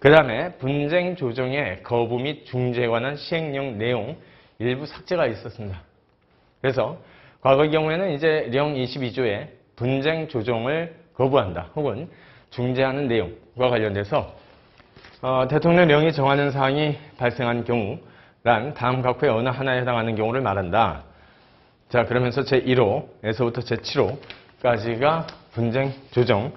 그 다음에 분쟁 조정의 거부 및 중재에 관한 시행령 내용 일부 삭제가 있었습니다. 그래서 과거의 경우에는 이제 령 22조에 분쟁 조정을 거부한다 혹은 중재하는 내용과 관련돼서 대통령령이 정하는 사항이 발생한 경우란 다음 각호의 어느 하나에 해당하는 경우를 말한다. 자, 그러면서 제1호에서부터 제7호까지가 분쟁 조정,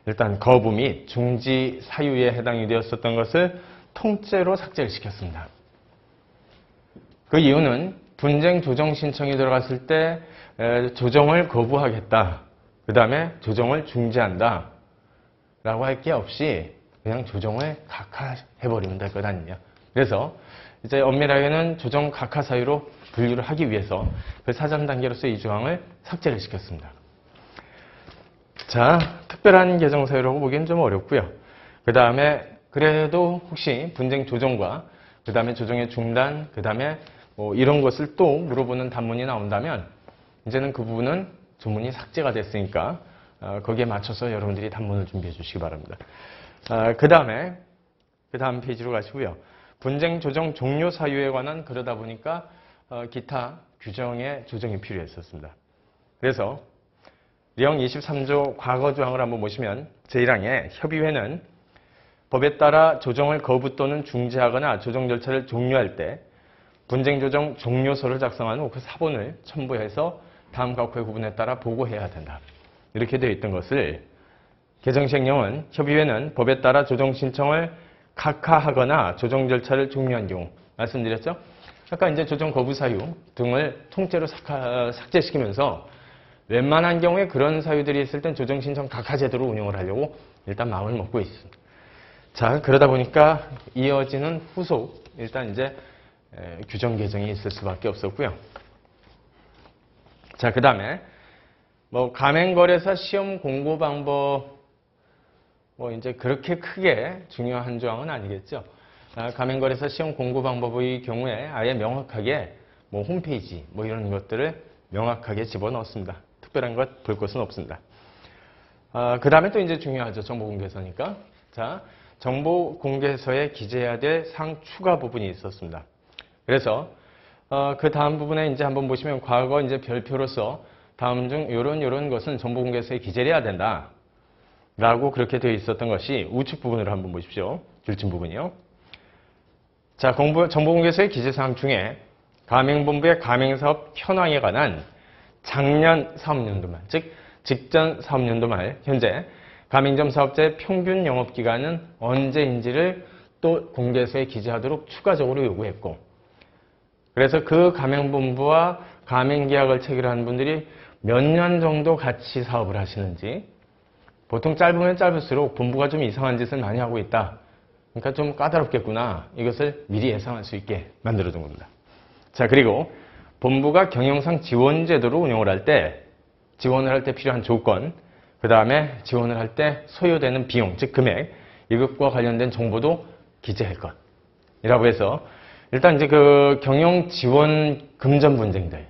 일단 거부 및 중지 사유에 해당이 되었었던 것을 통째로 삭제를 시켰습니다. 그 이유는 분쟁 조정 신청이 들어갔을 때 조정을 거부하겠다. 그 다음에 조정을 중지한다. 라고 할 게 없이 그냥 조정을 각하해버리면 될 것 아니냐. 그래서 이제 엄밀하게는 조정 각하 사유로 분류를 하기 위해서 그 사전 단계로서 이 조항을 삭제를 시켰습니다. 자, 특별한 개정 사유라고 보기엔 좀 어렵고요. 그 다음에 그래도 혹시 분쟁 조정과 그 다음에 조정의 중단, 그 다음에 뭐 이런 것을 또 물어보는 단문이 나온다면 이제는 그 부분은 조문이 삭제가 됐으니까 거기에 맞춰서 여러분들이 단문을 준비해 주시기 바랍니다. 그 다음 페이지로 가시고요. 분쟁 조정 종료 사유에 관한 그러다 보니까 기타 규정의 조정이 필요했었습니다. 그래서 령 23조 과거 조항을 한번 보시면 제1항에 협의회는 법에 따라 조정을 거부 또는 중지하거나 조정 절차를 종료할 때 분쟁 조정 종료서를 작성한 후 그 사본을 첨부해서 다음 각호의 구분에 따라 보고해야 된다. 이렇게 되어 있던 것을 개정시행령은 협의회는 법에 따라 조정 신청을 각하하거나 조정 절차를 종료한 경우 말씀드렸죠? 아까 이제 조정 거부 사유 등을 통째로 삭제시키면서 웬만한 경우에 그런 사유들이 있을 땐 조정 신청 각하 제도로 운영을 하려고 일단 마음을 먹고 있습니다. 자, 그러다 보니까 이어지는 후속 일단 이제 규정 개정이 있을 수밖에 없었고요. 자, 그 다음에 뭐 가맹거래사 시험 공고 방법 뭐 이제 그렇게 크게 중요한 조항은 아니겠죠. 가맹거래사 시험 공고 방법의 경우에 아예 명확하게 뭐 홈페이지 뭐 이런 것들을 명확하게 집어넣었습니다. 특별한 것 볼 것은 없습니다. 그 다음에 또 이제 중요하죠. 정보공개서니까. 자, 정보공개서에 기재해야 될 사항 추가 부분이 있었습니다. 그래서 그 다음 부분에 이제 한번 보시면 과거 이제 별표로서 다음 중 요런 것은 정보공개서에 기재를 해야 된다. 라고 그렇게 되어 있었던 것이 우측 부분으로 한번 보십시오. 줄침 부분이요. 자, 정보공개서의 기재사항 중에 가맹본부의 가맹사업 현황에 관한 작년 사업연도 말, 즉 직전 사업연도 말 현재 가맹점 사업자의 평균 영업기간은 언제인지를 또 공개서에 기재하도록 추가적으로 요구했고, 그래서 그 가맹본부와 가맹계약을 체결한 분들이 몇 년 정도 같이 사업을 하시는지, 보통 짧으면 짧을수록 본부가 좀 이상한 짓을 많이 하고 있다. 그러니까 좀 까다롭겠구나. 이것을 미리 예상할 수 있게 만들어준 겁니다. 자, 그리고 본부가 경영상 지원 제도로 운영을 할 때, 지원을 할 때 필요한 조건, 그 다음에 지원을 할 때 소요되는 비용, 즉 금액, 이것과 관련된 정보도 기재할 것. 이라고 해서 일단 이제 그 경영 지원 금전 분쟁들.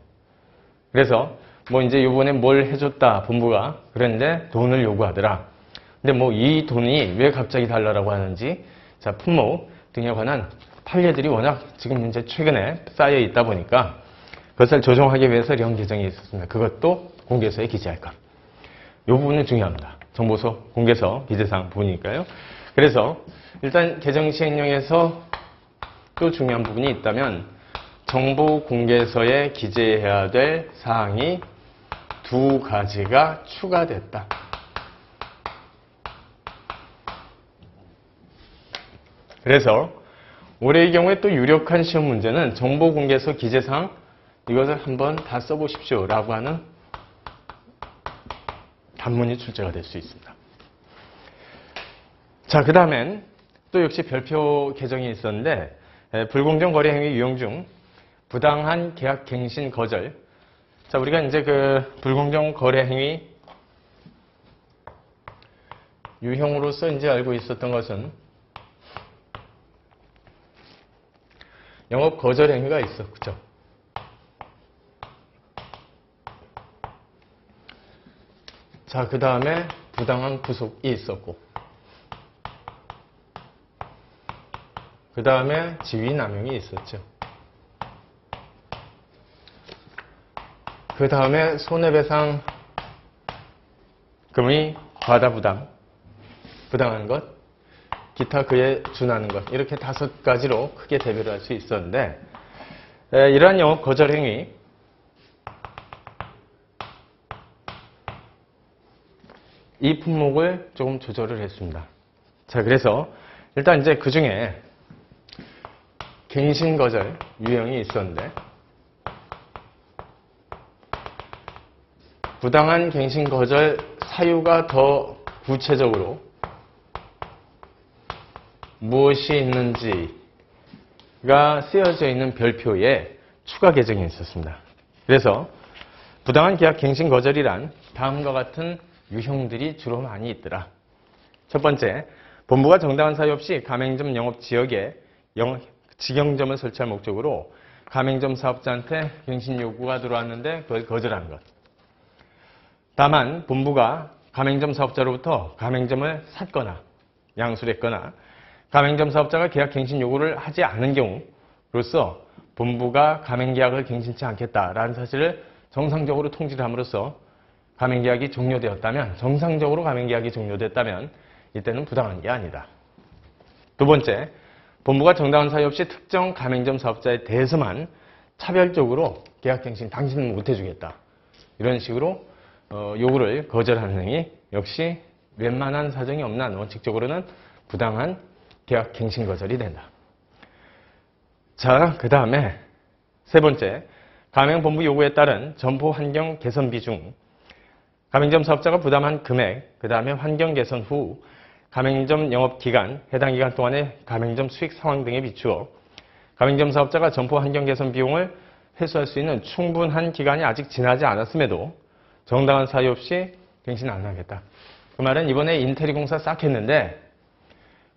그래서 뭐 이제 요번에 뭘 해줬다 본부가 그랬는데 돈을 요구하더라. 근데 뭐 이 돈이 왜 갑자기 달라고 하는지, 자, 품목 등에 관한 판례들이 워낙 지금 이제 최근에 쌓여 있다 보니까 그것을 조정하기 위해서 령 개정이 있었습니다. 그것도 공개서에 기재할 것. 이 부분은 중요합니다. 정보서 공개서 기재사항 부분이니까요. 그래서 일단 개정 시행령에서 또 중요한 부분이 있다면 정보 공개서에 기재해야 될 사항이 두 가지가 추가됐다. 그래서 올해의 경우에 또 유력한 시험 문제는 정보 공개서 기재사항 이것을 한번 다 써보십시오 라고 하는 단문이 출제가 될 수 있습니다. 자, 그 다음엔 또 역시 별표 개정이 있었는데 불공정 거래 행위 유형 중 부당한 계약 갱신 거절. 자, 우리가 이제 그 불공정 거래 행위 유형으로서 이제 알고 있었던 것은 영업 거절 행위가 있었죠. 자, 그 다음에 부당한 구속이 있었고, 그 다음에 지위남용이 있었죠. 그 다음에 손해배상금의 과다 부당한 것, 기타 그에 준하는 것, 이렇게 5가지로 크게 대별을 할 수 있었는데, 이러한 영업 거절 행위, 이 품목을 조금 조절을 했습니다. 자, 그래서 일단 이제 그 중에 갱신거절 유형이 있었는데, 부당한 갱신거절 사유가 더 구체적으로 무엇이 있는지가 쓰여져 있는 별표에 추가 개정이 있었습니다. 그래서 부당한 계약 갱신 거절이란 다음과 같은 유형들이 주로 많이 있더라. 첫 번째, 본부가 정당한 사유 없이 가맹점 영업 지역에 직영점을 설치할 목적으로 가맹점 사업자한테 갱신 요구가 들어왔는데 그걸 거절한 것. 다만 본부가 가맹점 사업자로부터 가맹점을 샀거나 양술했거나 가맹점 사업자가 계약 갱신 요구를 하지 않은 경우로서 본부가 가맹계약을 갱신치 않겠다라는 사실을 정상적으로 통지를 함으로써 가맹계약이 종료되었다면, 정상적으로 가맹계약이 종료됐다면 이때는 부당한 게 아니다. 두 번째, 본부가 정당한 사유 없이 특정 가맹점 사업자에 대해서만 차별적으로 계약갱신 당신은 못해주겠다, 이런 식으로 요구를 거절하는 행위, 역시 웬만한 사정이 없는 한 원칙적으로는 부당한 계약갱신 거절이 된다. 자, 그 다음에 세 번째, 가맹본부 요구에 따른 점포 환경 개선비 중 가맹점 사업자가 부담한 금액, 그 다음에 환경 개선 후 가맹점 영업 기간, 해당 기간 동안의 가맹점 수익 상황 등에 비추어 가맹점 사업자가 점포 환경 개선 비용을 회수할 수 있는 충분한 기간이 아직 지나지 않았음에도 정당한 사유 없이 갱신 안 하겠다. 그 말은 이번에 인테리 공사 싹 했는데,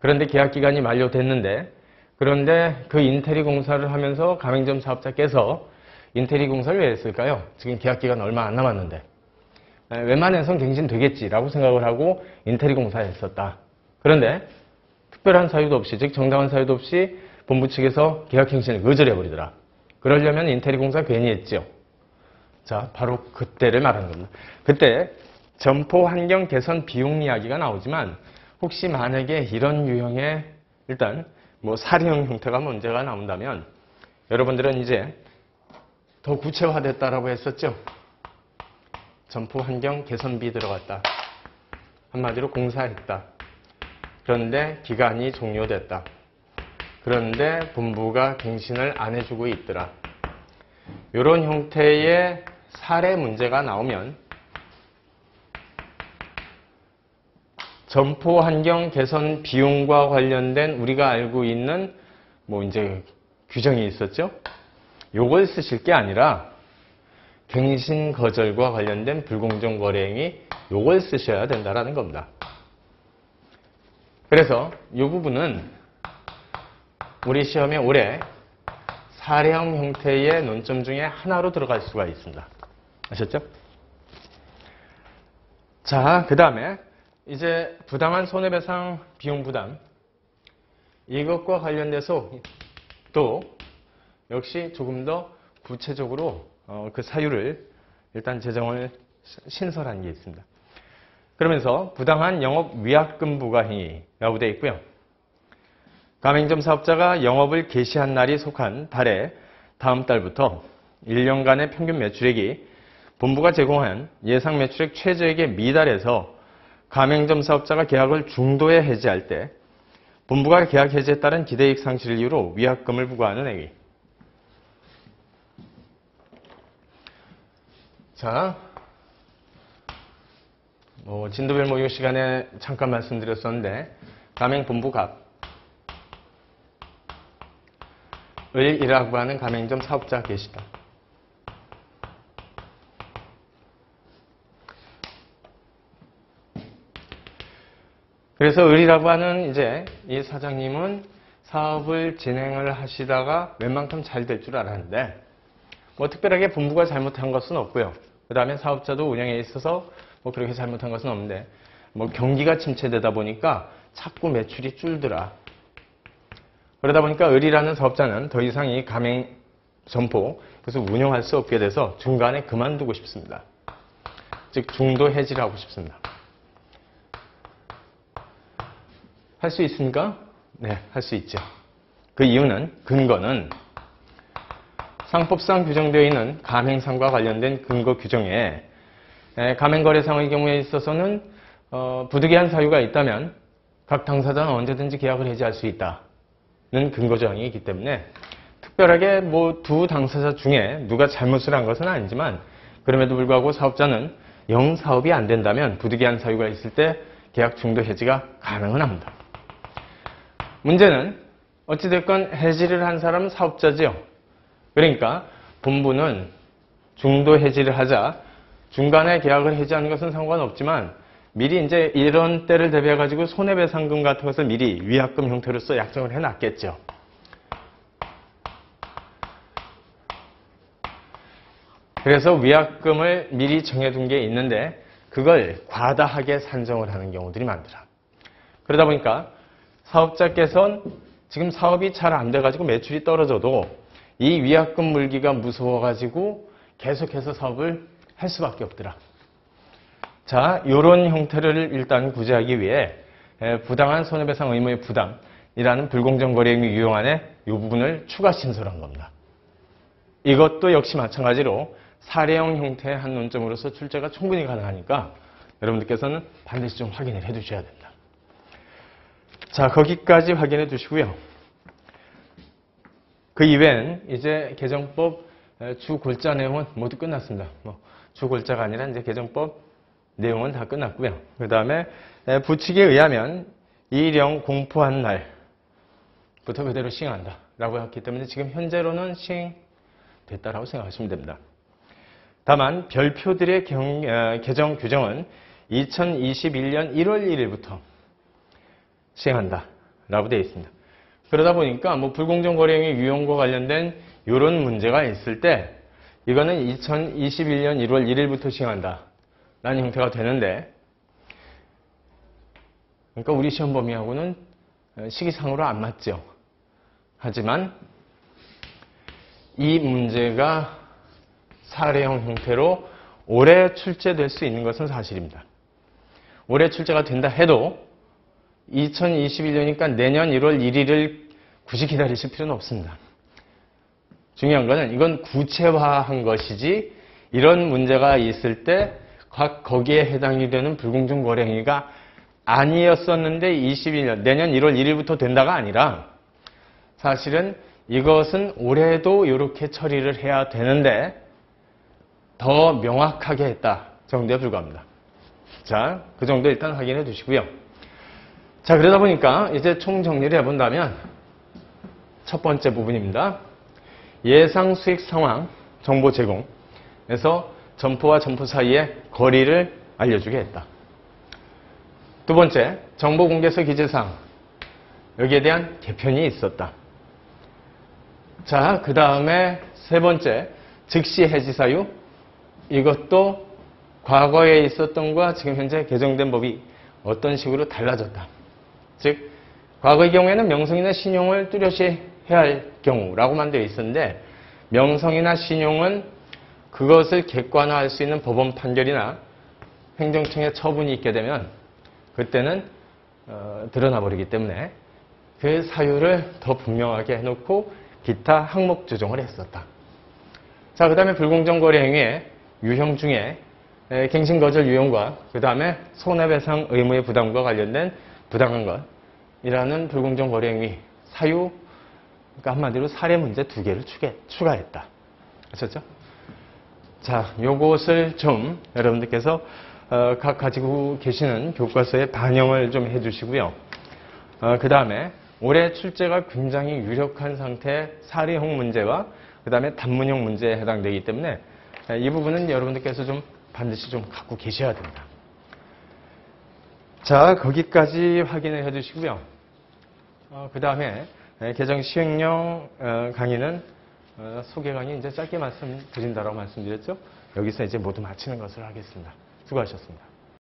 그런데 계약 기간이 만료됐는데, 그런데 그 인테리 공사를 하면서 가맹점 사업자께서 인테리 공사를 왜 했을까요? 지금 계약 기간 얼마 안 남았는데 웬만해선 갱신 되겠지라고 생각을 하고 인테리 공사를 했었다. 그런데 특별한 사유도 없이, 즉 정당한 사유도 없이 본부 측에서 계약 갱신을 거절해버리더라. 그러려면 인테리 공사 괜히 했죠. 자, 바로 그때를 말하는 겁니다. 그때 점포 환경 개선 비용 이야기가 나오지만, 혹시 만약에 이런 유형의 일단 사례형 형태가 문제가 나온다면 여러분들은 이제 더 구체화됐다라고 했었죠. 점포 환경 개선비 들어갔다. 한마디로 공사했다. 그런데 기간이 종료됐다. 그런데 본부가 갱신을 안 해주고 있더라. 이런 형태의 사례 문제가 나오면 점포 환경 개선 비용과 관련된 우리가 알고 있는 이제 규정이 있었죠. 요걸 쓰실 게 아니라 갱신 거절과 관련된 불공정 거래 행위, 요걸 쓰셔야 된다라는 겁니다. 그래서 이 부분은 우리 시험에 올해 사례형 형태의 논점 중에 하나로 들어갈 수가 있습니다. 아셨죠? 자, 그 다음에 이제 부당한 손해배상 비용 부담, 이것과 관련돼서 또 역시 조금 더 구체적으로 그 사유를 일단 제정을 신설한 게 있습니다. 그러면서 부당한 영업 위약금 부과 행위라고 되어 있고요. 가맹점 사업자가 영업을 개시한 날이 속한 달에 다음 달부터 1년간의 평균 매출액이 본부가 제공한 예상 매출액 최저액에 미달해서 가맹점 사업자가 계약을 중도에 해지할 때 본부가 계약 해지에 따른 기대이익 상실을 이유로 위약금을 부과하는 행위. 자, 진도별 모의 시간에 잠깐 말씀드렸었는데, 가맹본부 갑을 이라고 하는 가맹점 사업자가 계시다. 그래서 을이라고 하는 이제 이 사장님은 사업을 진행을 하시다가 웬만큼 잘 될 줄 알았는데, 특별하게 본부가 잘못한 것은 없고요. 그 다음에 사업자도 운영에 있어서 그렇게 잘못한 것은 없는데, 경기가 침체되다 보니까 자꾸 매출이 줄더라. 그러다 보니까 을이라는 사업자는 더 이상 이 가맹 점포 계속 운영할 수 없게 돼서 중간에 그만두고 싶습니다. 즉 중도 해지를 하고 싶습니다. 할 수 있습니까? 네, 할 수 있죠. 그 이유는, 근거는 상법상 규정되어 있는 가맹상과 관련된 근거 규정에 가맹거래상의 경우에 있어서는 부득이한 사유가 있다면 각 당사자는 언제든지 계약을 해지할 수 있다는 근거 조항이 있기 때문에 특별하게 뭐 두 당사자 중에 누가 잘못을 한 것은 아니지만 그럼에도 불구하고 사업자는 영 사업이 안 된다면 부득이한 사유가 있을 때 계약 중도 해지가 가능은 합니다. 문제는 어찌됐건 해지를 한 사람은 사업자지요. 그러니까 본부는 중도 해지를 하자 중간에 계약을 해지하는 것은 상관없지만 미리 이제 이런 때를 대비해 가지고 손해배상금 같은 것을 미리 위약금 형태로서 약정을 해놨겠죠. 그래서 위약금을 미리 정해둔 게 있는데 그걸 과다하게 산정을 하는 경우들이 많더라. 그러다 보니까 사업자께서는 지금 사업이 잘 안 돼가지고 매출이 떨어져도 이 위약금 물기가 무서워가지고 계속해서 사업을 할 수밖에 없더라. 자, 이런 형태를 일단 구제하기 위해 부당한 손해배상 의무의 부담이라는 불공정 거래행위 유형안에 이 부분을 추가 신설한 겁니다. 이것도 역시 마찬가지로 사례형 형태의 한 논점으로서 출제가 충분히 가능하니까 여러분들께서는 반드시 좀 확인을 해 두셔야 됩니다. 자, 거기까지 확인해 두시고요. 그 이외엔 이제 개정법 주 골자 내용은 모두 끝났습니다. 주 골자가 아니라 이제 개정법 내용은 다 끝났고요. 그 다음에 부칙에 의하면 이령 공포한 날부터 그대로 시행한다 라고 했기 때문에 지금 현재로는 시행됐다라고 생각하시면 됩니다. 다만 별표들의 개정 규정은 2021년 1월 1일부터 시행한다 라고 되어 있습니다. 그러다 보니까 뭐 불공정 거래행위 유형과 관련된 이런 문제가 있을 때 이거는 2021년 1월 1일부터 시행한다 라는 형태가 되는데, 그러니까 우리 시험 범위하고는 시기상으로 안 맞죠. 하지만 이 문제가 사례형 형태로 올해 출제될 수 있는 것은 사실입니다. 올해 출제가 된다 해도 2021년이니까 내년 1월 1일을 굳이 기다리실 필요는 없습니다. 중요한 것은 이건 구체화한 것이지 이런 문제가 있을 때 각 거기에 해당이 되는 불공정 거래 행위가 아니었었는데 21년 내년 1월 1일부터 된다가 아니라 사실은 이것은 올해도 이렇게 처리를 해야 되는데 더 명확하게 했다 정도에 불과합니다. 자, 그 정도 일단 확인해 두시고요. 자, 그러다 보니까 이제 총 정리를 해본다면 첫 번째 부분입니다. 예상 수익 상황 정보 제공에서 점포와 점포 사이의 거리를 알려주게 했다. 두 번째, 정보공개서 기재사항. 여기에 대한 개편이 있었다. 자, 그 다음에 세 번째, 즉시 해지 사유. 이것도 과거에 있었던 것과 지금 현재 개정된 법이 어떤 식으로 달라졌다. 즉, 과거의 경우에는 명성이나 신용을 뚜렷이 해야 할 경우라고만 되어 있었는데 명성이나 신용은 그것을 객관화할 수 있는 법원 판결이나 행정청의 처분이 있게 되면 그때는 드러나 버리기 때문에 그 사유를 더 분명하게 해놓고 기타 항목 조정을 했었다. 자, 그 다음에 불공정 거래 행위의 유형 중에 갱신거절 유형과 그 다음에 손해배상 의무의 부담과 관련된 부당한 것이라는 불공정 거래 행위 사유, 그러니까 한마디로 사례 문제 2개를 추가했다. 아셨죠? 자, 요것을 좀 여러분들께서 각 가지고 계시는 교과서에 반영을 좀 해주시고요. 그 다음에 올해 출제가 굉장히 유력한 상태의 사례형 문제와 그 다음에 단문형 문제에 해당되기 때문에 이 부분은 여러분들께서 좀 반드시 좀 갖고 계셔야 됩니다. 자, 거기까지 확인을 해주시고요. 그 다음에 개정 시행령 강의는 소개 강의 이제 짧게 말씀드린다라고 말씀드렸죠. 여기서 이제 모두 마치는 것을 하겠습니다. 수고하셨습니다.